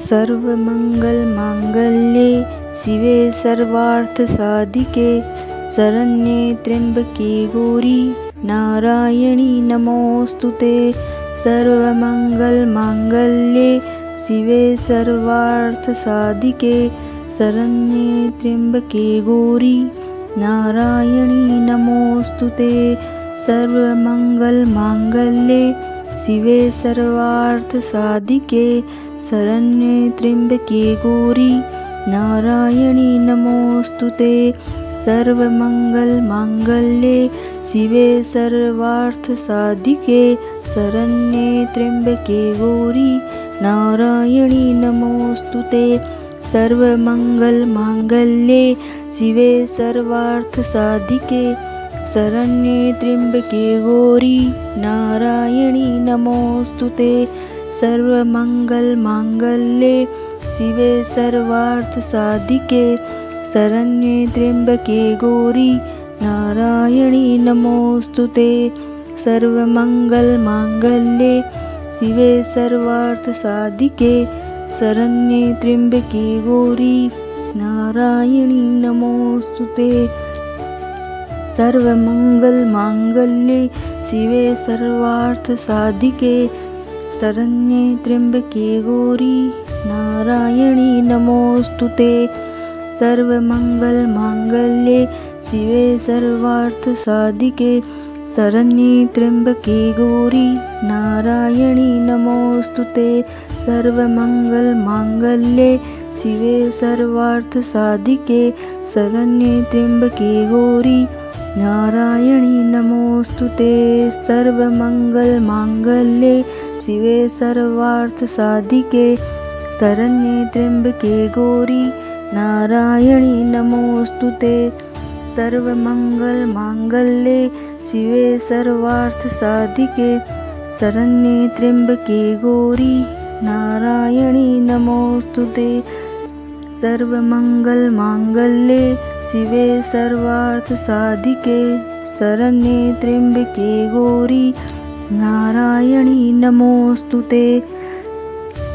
सर्वमंगल मांगल्ये शिवे सर्वार्थ साधिके शरण्ये त्र्यंबके गौरी नारायणी नमोस्तुते। सर्वमंगल मांगल्ये शिवे सर्वार्थ साधिके शरण्ये त्र्यंबके गौरी नारायणी नमोस्तुते। सर्वमंगल मांगल्ये शिवे सर्वार्थ साधिके शरण्ये त्र्यंबके गौरी नारायणी नमोस्तुते। सर्वमंगल मांगल्ये शिवे सर्वार्थ साधिके शरण्ये त्र्यंबके गौरी नारायणी नमोस्तुते। सर्वमंगल मांगल्ये शिवे सर्वार्थ साधिके शरण्ये त्र्यंबके गौरी नारायणी नमोस्तुते। सर्वमंगल मांगल्ये शिवे सर्वार्थ साधिके शरण्ये त्र्यंबके गौरी नारायणी नमोस्तुते। सर्वमंगल मांगल्ये शिवे सर्वार्थ साधिके शरण्ये त्र्यंबके गौरी नारायणी नमोस्तुते। सर्वमंगल मांगल्ये शिवे सर्वार्थ साधिके शरण्ये त्र्यंबके गौरी नारायणी नमोस्तुते। सर्वमंगल मांगल्ये शिवे सर्वार्थ साधिके शरण्ये त्र्यंबके गौरी नारायणी नमोस्तुते। सर्वमंगल मांगल्ये शिवे सर्वार्थ साधिके शरण्ये त्र्यंबके गौरी नारायणी नमोस्तुते। सर्वमंगल मांगल्ये शिवे सर्वार्थ साधिके शरण्ये त्र्यंबके गौरी नारायणी नमोस्तुते। सर्वमंगल मांगल्ये शिवे सर्वार्थ साधिके शरण्ये त्र्यंबके गौरी नारायणी नमोस्तुते। सर्वमंगल मांगल्ये शिवे सर्वार्थ साधिके शरण्ये त्र्यंबके गौरी नारायणी नमोस्तुते।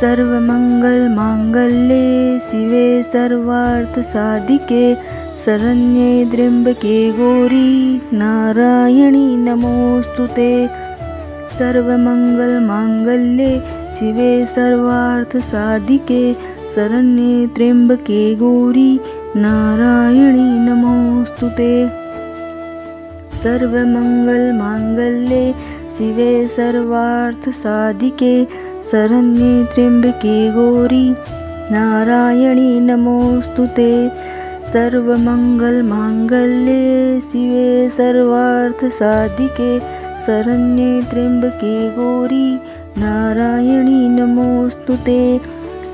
सर्वमंगल मांगल्ये शिवे सर्वार्थ साधिके शरण्ये त्र्यंबके गौरी नारायणी नमोस्तुते। सर्वमंगल मांगल्ये शिवे सर्वार्थ साधिके शरण्ये त्र्यंबके गौरी नारायणी नमोस्तुते। सर्वमंगल मांगल्ये शिवे सर्वार्थ साधिके शरण्ये त्र्यंबके गौरी नारायणी नमोस्तुते। सर्वमंगल मांगल्ये शिवे सर्वार्थ साधिके शरण्ये त्र्यंबके गौरी नारायणी नमोस्तुते।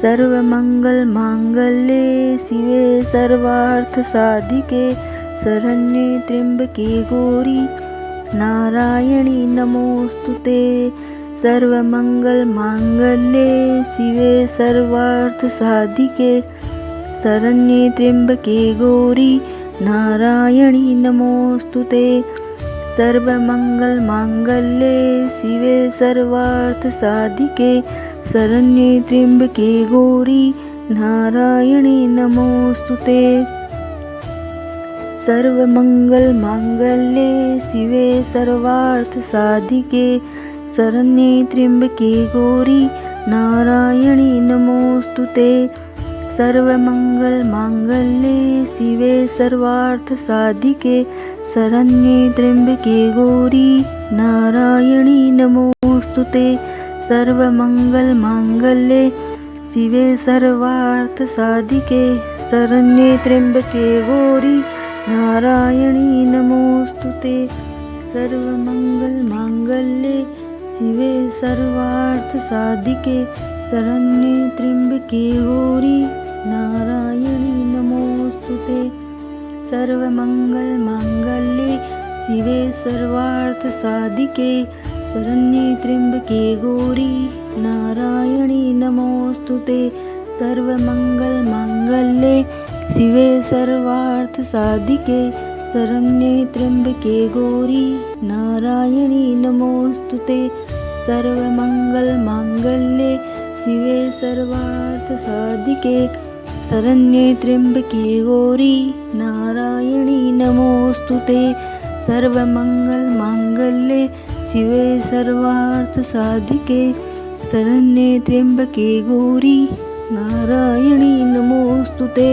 सर्वमंगल मांगल्ये शिवे सर्वार्थ साधिके शरण्ये त्र्यंबके गौरी नारायणी नमोस्तुते। सर्वमंगल मांगल्ये शिवे सर्वार्थ साधिके शरण्ये त्र्यंबके गौरी नारायणी नमोस्तुते। सर्वमंगल मांगल्ये शिवे सर्वार्थ साधिके शरण्ये त्र्यंबके गौरी नारायणी नमोस्तुते। सर्वमंगल मांगल्ये शिवे सर्वार्थ साधिके शरण्ये त्र्यंबके गौरी नारायणी नमोस्तुते। सर्वमंगल मांगल्ये शिवे सर्वार्थ साधिके शरण्ये त्र्यंबके गौरी नारायणी नमोस्तुते। सर्वमंगल मांगल्ये शिवे सर्वार्थ साधिके शरण्ये त्र्यंबके गौरी नारायणी नमोस्तुते। सर्वमंगल मांगल्ये शिवे सर्वार्थ साधिके शरण्ये त्र्यंबके गौरी नारायणी नमोस्तुते। सर्वमंगल मांगल्ये शिवे सर्वार्थ साधिके शरण्ये त्र्यंबके गौरी नारायणी नमोस्तुते। सर्वमंगल मांगल्ये शिवे सर्वार्थ साधिके शरण्ये त्र्यंबके गौरी नारायणी नमोस्तुते। सर्वमंगल मांगल्ये शिवे सर्वार्थसाधिके शरण्ये त्र्यंबके गौरी नारायणी नमोस्तुते। सर्वमंगलमांगल्ये शिवे सर्वार्थसाधिके शरण्ये त्र्यंबके गौरी नारायणी नमोस्तुते।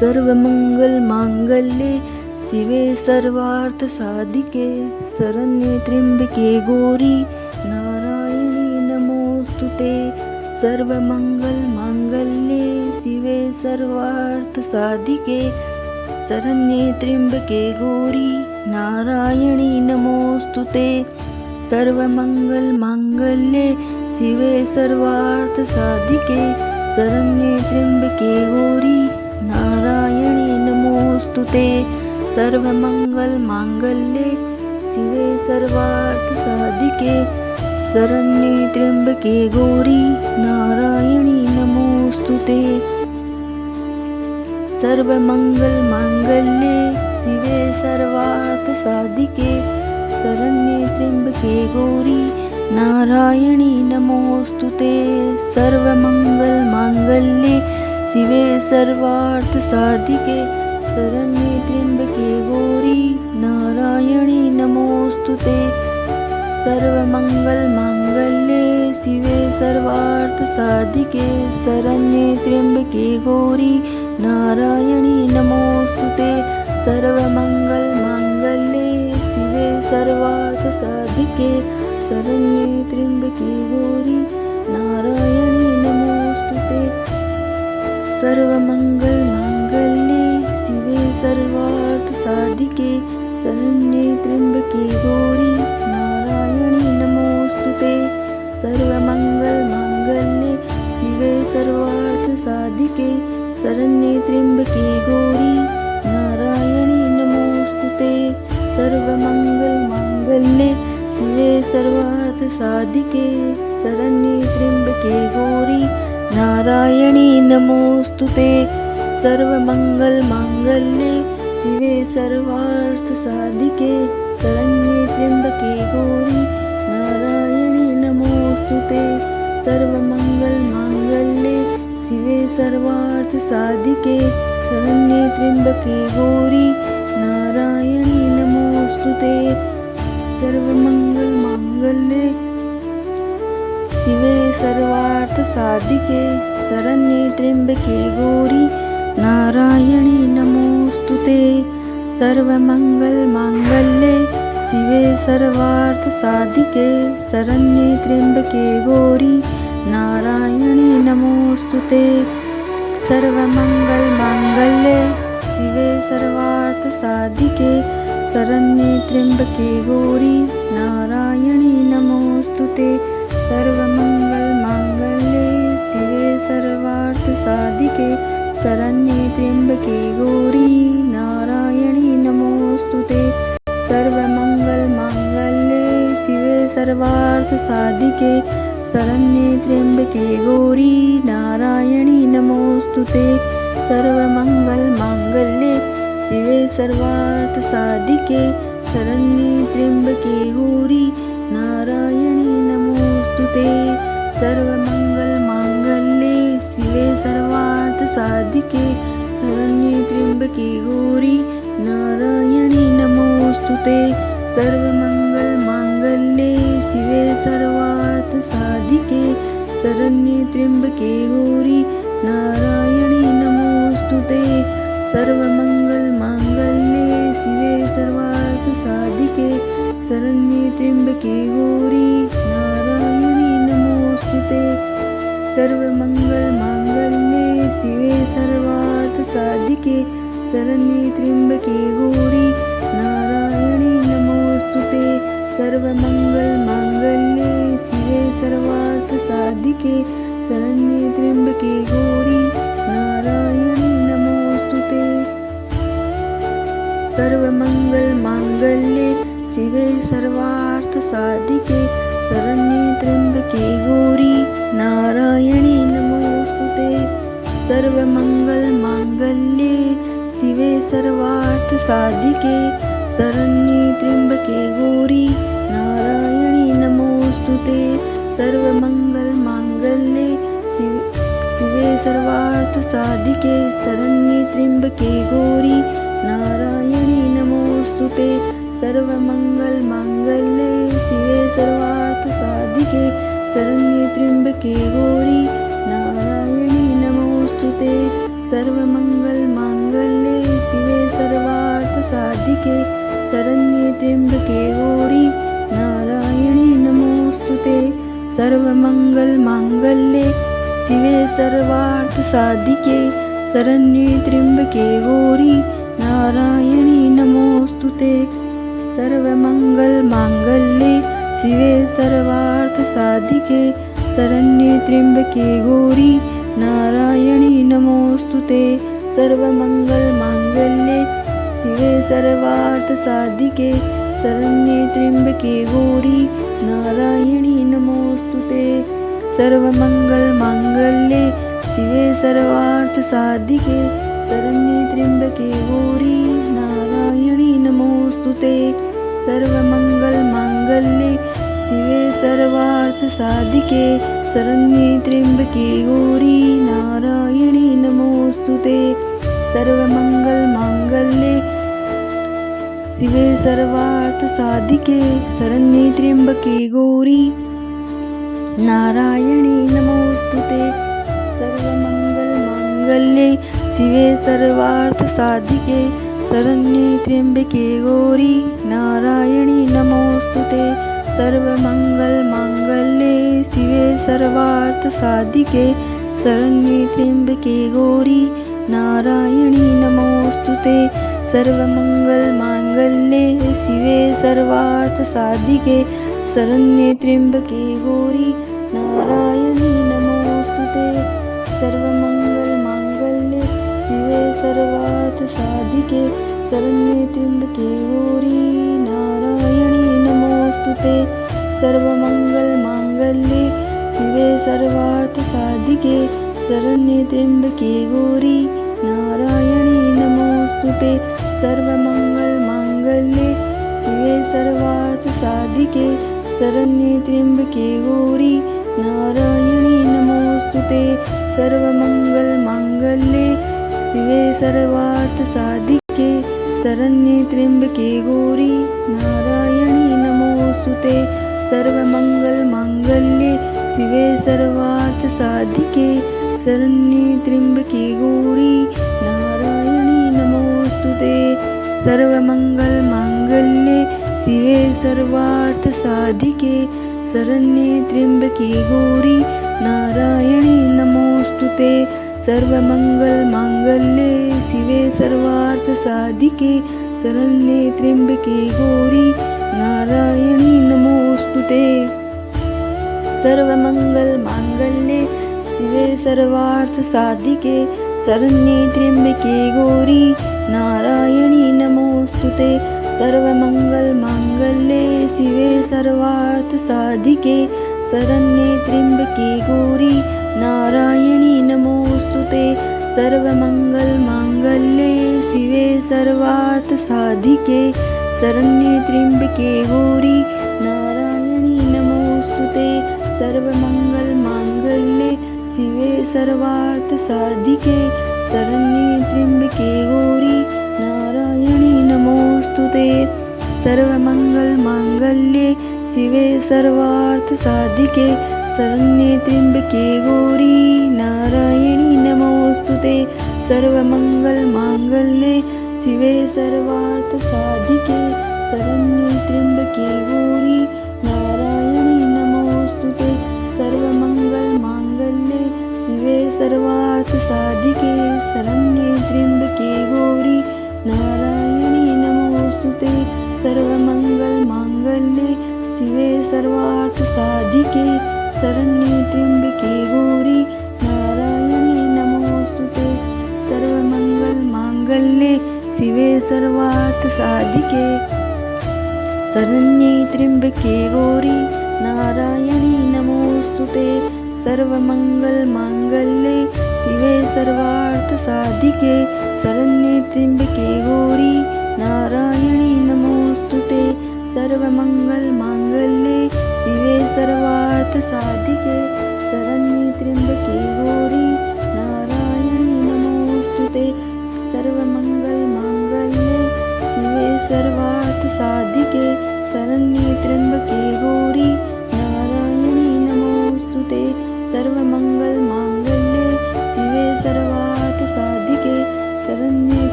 सर्वमंगलमांगल्ये शिवे सर्वार्थसाधिके शरण्ये त्र्यंबके गौरी नारायणी नमोस्तुते। सर्वमंगलमांगल्ये शिवे सर्वार्थसाधिके शरण्ये त्र्यंबके गौरी नारायणी नमोस्तुते। सर्वमंगलमांगल्ये शिवे सर्वार्थसाधिके शरण्ये त्र्यंबके गौरी नारायणी नमोस्तुते। सर्वमंगलमांगल्ये शिवे सर्वार्थसाधिके शरण्ये त्र्यंबके गौरी नारायणी नमोस्तुते। सर्वमंगलमांगल्ये शिवे सर्वार्थसाधिके शरण्ये त्र्यंबके गौरी नारायणी नमोस्तुते। सर्वमंगलमांगल्ये शिवे सर्वार्थसाधिके शरण्ये त्र्यंबके गौरी नारायणी नमोस्तुते। सर्वमंगलमांगल्ये शिवे सर्वार्थसाधिके शरण्ये त्र्यंबके गौरी नारायणी नमोस्तुते। सर्वमंगलमांगल्ये शिवे सर्वार्थसाधिके शरण्ये त्र्यंबके गौरी नारायणी नमोस्तुते। सर्वमंगलमांगल्ये शिवे सर्वार्थसाधिके शरण्ये त्र्यंबके गौरी नारायणी नमोस्तुते। सर्वमंगलमांगल्ये शिवे सर्वार्थसाधिके शरण्ये त्र्यंबके गौरी नारायणी नमोस्तुते। सर्वमंगलमांगल्ये शिवे सर्वार्थसाधिके शरण्ये त्र्यंबके गौरी नारायणी नमोस्तुते। सर्वमंगलमांगल्ये शिवे सर्वार्थसाधिके शरण्ये त्र्यंबके गौरी नारायणी नमोस्तुते। सर्वमंगलमांगल्ये शिवे सर्वार्थसाधिके शरण्ये त्र्यंबके गौरी नारायणी नमोस्तुते। सर्वमंगलमांगल्ये शिवे सर्वार्थसाधिके शरण्ये त्र्यंबके गौरी नारायणी नमोस्तुते। सर्वमंगलमांगल्ये शिवे सर्वार्थसाधिके शरण्ये त्र्यंबके गौरी नारायणी नमोस्तुते। सर्वमंगलमांगल्ये शिवे सर्वार्थसाधिके शरण्ये त्र्यंबके गौरी नारायणी नमोस्तुते। सर्वमंगलमांगल्ये शिवे सर्वार्थसाधिके शरण्ये त्र्यंबके गौरी नारायणी नमोस्तुते। सर्वमंगलमांगल्ये शिवे सर्वार्थसाधिके शरण्ये त्र्यंबके गौरी नारायणी नमोस्तुते। सर्वमंगलमांगल्ये शिवे सर्वार्थसाधिके शरण्ये त्र्यंबके गौरी नारायणी नमोस्तुते। सर्वमंगलमांगल्ये शिवे सर्वार्थसाधिके शरण्ये त्र्यंबके गौरी नारायणी नमोस्तुते। सर्वमंगलमांगल्ये शिवे सर्वार्थसाधिके शरण्ये त्र्यंबके गौरी नारायणी नमोस्तुते। सर्वमंगलमांगल्ये शिवे सर्वार्थसाधिके शरण्ये त्र्यंबके गौरी नारायणी नमोस्तुते। सर्वमंगलमांगल्ये शिवे सर्वार्थसाधिके शरण्ये त्र्यंबके गौरी नारायणी नमोस्तुते। सर्वमंगलमांगल्ये शिवे सर्वार्थसाधिके शरण्ये त्र्यंबके गौरी नारायणी नमोस्तुते। सर्वमंगलमांगल्ये शिवे सर्वार्थसाधिके शरण्ये त्र्यंबके गौरी नारायणी नमोस्तुते। सर्वमंगलमांगल्ये शिवे सर्वार्थसाधिके शरण्ये त्र्यंबके गौरी नारायणी नमोस्तुते। सर्वमंगल शिवे सर्वार्थ साधिके शरण्ये त्र्यंबके गौरी नारायणी नमोस्तुते। सर्वमंगल मांगल्ये शिवे सर्वार्थ साधिके शरण्ये त्र्यंबके गौरी नारायणी नमोस्तुते। सर्वमंगल मांगल्ये शिवे सर्वार्थ साधिके शरण्ये त्र्यंबके गौरी नारायणी नमोस्तुते। सर्वमंगल मांगल्ये शिवे सर्वार्थ साधिके शरण्ये त्र्यंबके गौरी नारायणी नमोस्तुते। सर्वमंगल मांगल्ये शिवे सर्वार्थ साधिके शरण्ये त्र्यंबके गौरी नारायणी नमोस्तुते। सर्वमंगल मांगल्ये शिवे सर्वार्थ साधिके शरण्ये त्र्यंबके गौरी नारायणी नमोस्तुते। सर्वमंगल मांगल्ये शिवे सर्वार्थ साधिके शरण्ये त्र्यंबके गौरी नारायणी नमोस्तुते। सर्वमंगल मांगल्ये शिवे सर्वार्थ साधिके शरण्ये त्र्यंबके गौरी नारायणी नमोस्तुते। सर्वमंगल मांगल्ये शिवे सर्वार्थ साधिके शरण्ये त्र्यंबके गौरी नारायणी नमोस्तुते। सर्वमंगल मांगल्ये शिवे सर्वार्थ साधिके शरण्ये त्र्यंबके गौरी नारायणी नमोस्तुते। सर्वमंगल मांगल्ये शिवे सर्वार्थ साधिके शरण्ये त्र्यंबके गौरी नारायणी नमोस्तुते। सर्वमंगल मांगल्ये शिवे सर्वार्थ साधिके शरण्ये त्र्यंबके गौरी नारायणी नमोस्तुते। सर्वमंगल मांगल्ये शिवे सर्वार्थ साधिके शरण्ये त्र्यंबके गौरी नारायणी नमोस्तुते। सर्वमंगल मांगल्ये शिवे सर्वार्थ साधिके शरण्ये त्र्यंबके गौरी नारायणी नमोस्तुते। सर्वमंगल मांगल्ये शिवे सर्वार्थ साधिके शरण्ये त्र्यंबके गौरी नारायणी नमोस्तुते। सर्वमंगल मांगल्ये शिवे सर्वार्थ साधिके शरण्ये त्र्यंबके गौरी नारायणी नमोस्तुते। सर्वमंगल मांगल्ये शिवे सर्वार्थ साधिके शरण्ये त्र्यंबके गौरी नारायणी नमोस्तुते। सर्वमंगल मांगल्ये शिवे सर्वार्थ साधिके शरण्ये त्र्यंबके गौरी नारायणी नमोस्तुते। सर्वमंगल मांगल्ये शिवे सर्वार्थ साधिके शरण्ये त्र्यंबके गौरी नारायणी नमोस्तुते। सर्वमंगल मांगल्ये शिवे सर्वार्थ साधिके शरण्ये त्र्यंबके गौरी नारायणी नमोस्तुते। सर्वमंगल मांगल्ये शिवे सर्वार्थ साधिके शरण्ये त्र्यंबके गौरी नारायणी नमोस्तुते। सर्वमंगल मांगल्ये शिवे सर्वार्थ साधिके शरण्ये त्र्यंबके गौरी नारायणी नमोस्तुते। सर्वमंगल मांगल्ये शिवे सर्वार्थ साधिके शरण्ये त्र्यंबके गौरी नारायणी नमोस्तुते। सर्वमंगल मांगल्ये शिवे सर्वार्थ साधिके शरण्ये त्र्यंबके गौरी नारायणी नमोस्तुते। सर्वमंगल मांगल्ये शिवे सर्वार्थ साधिके शरण्ये त्र्यंबके गौरी नारायणी नमोस्तुते। सर्वमंगल मांगल्ये शिवे सर्वार्थ साधिके शरण्ये त्र्यंबके गौरी नारायणी नमोस्तुते। सर्वमंगल मांगल्ये शिवे सर्वार्थ साधिके शरण्ये त्र्यंबके गौरी नारायणी नमोस्तुते। सर्वमंगल मांगल्ये शिवे सर्वार्थ साधिके शरण्ये त्र्यंबके गौरी नारायणी नमोस्तुते। सर्वमंगल मांगल्ये शिवे सर्वार्थ साधिके शरण्ये त्र्यंबके गौरी नारायणी नमोस्तुते। सर्वमंगल मांगल्ये शिवे सर्वार्थ साधिके शरण्ये त्र्यंबके गौरी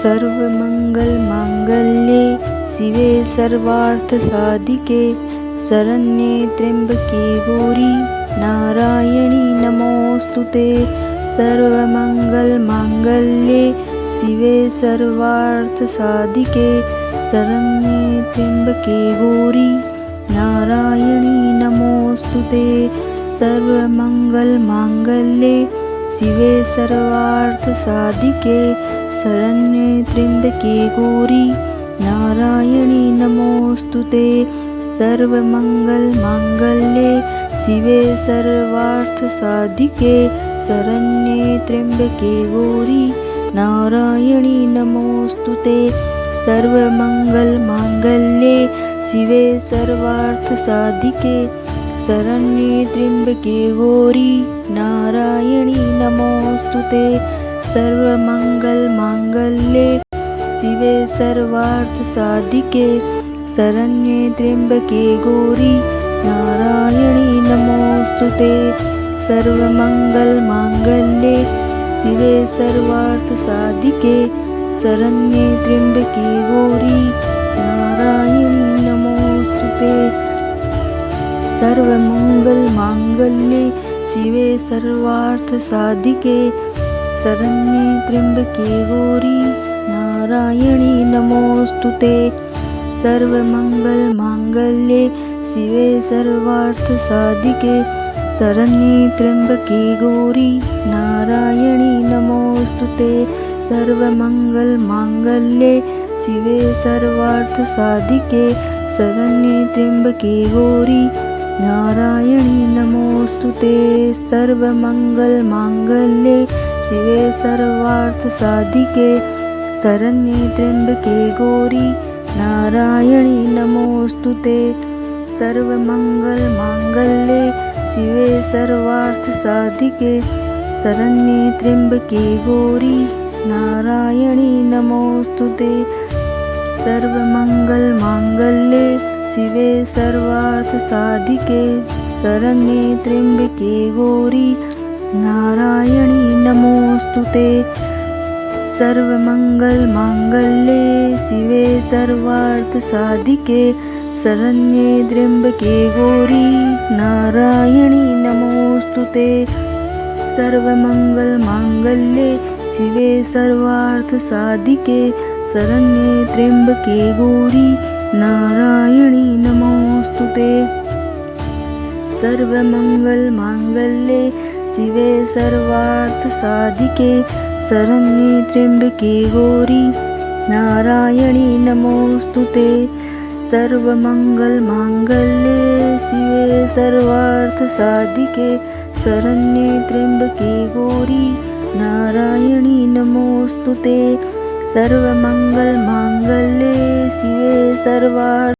सर्वमङ्गलमाङ्गल्ये शिवे सर्वार्थसाधिके शरण्ये त्र्यम्बके गौरी नारायणी नमोऽस्तुते। सर्वमङ्गलमाङ्गल्ये शिवे सर्वार्थसाधिके शरण्ये त्र्यम्बके गौरी नारायणी नमोऽस्तुते। सर्वमङ्गलमाङ्गल्ये शिवे सर्वार्थसाधिके शरण्ये त्र्यम्बके गौरी नारायणी नमोऽस्तुते। सर्वमङ्गलमाङ्गल्ये शिवे सर्वार्थसाधिके शरण्ये त्र्यम्बके गौरी नारायणी नमोऽस्तुते। सर्वमङ्गलमाङ्गल्ये शिवे सर्वार्थसाधिके शरण्ये त्र्यम्बके गौरी नारायणी नमोऽस्तुते। सर्वमङ्गलमाङ्गल्ये शिवे सर्वार्थसाधिके शरण्ये त्र्यम्बके गौरी नारायणी नमोऽस्तुते। सर्वमङ्गलमाङ्गल्ये शिवे सर्वार्थसाधिके शरण्ये त्र्यम्बके गौरी नारायणी नमोऽस्तुते। सर्वमङ्गलमाङ्गल्ये शिवे सर्वार्थसाधिके शरण्ये त्र्यम्बके गौरी नारायणी नमोऽस्तुते। सर्वमङ्गलमाङ्गल्ये शिवे सर्वार्थसाधिके शरण्ये त्र्यम्बके गौरी नारायणी नमोऽस्तुते। सर्वमङ्गलमाङ्गल्ये शिवे सर्वार्थसाधिके शरण्ये त्र्यम्बके गौरी नारायणी नमोऽस्तुते। सर्वमङ्गलमाङ्गल्ये शिवे सर्वार्थसाधिके शरण्ये त्र्यम्बके गौरी नारायणी नमोऽस्तुते। सर्वमङ्गलमाङ्गल्ये शिवे सर्वार्थसाधिके शरण्ये त्र्यम्बके गौरी नारायणी नमोऽस्तुते। सर्वमङ्गलमाङ्गल्ये शिवे सर्वार्थसाधिके शरण्ये त्र्यम्बके गौरी नारायणी नमोऽस्तुते। सर्वमङ्गलमाङ्गल्ये शिवे सर्वार्थसाधिके शरण्ये त्र्यम्बके गौरी नारायणी नमोऽस्तुते। सर्वमङ्गलमाङ्गल्ये शिवे सर्वार्थसाधिके शरण्ये त्र्यम्बके गौरी नारायणी नमोऽस्तुते। सर्वमङ्गलमाङ्गल्ये शिवे सर्वार्थसाधिके शरण्ये त्र्यम्बके गौरी नारायणी नमोऽस्तुते। सर्वमङ्गलमाङ्गल्ये शिवे सर्वार्थसाधिके शरण्ये त्र्यम्बके गौरी नारायणी नमोऽस्तुते। सर्वमङ्गलमाङ्गल्ये शिवे सर्वार्थ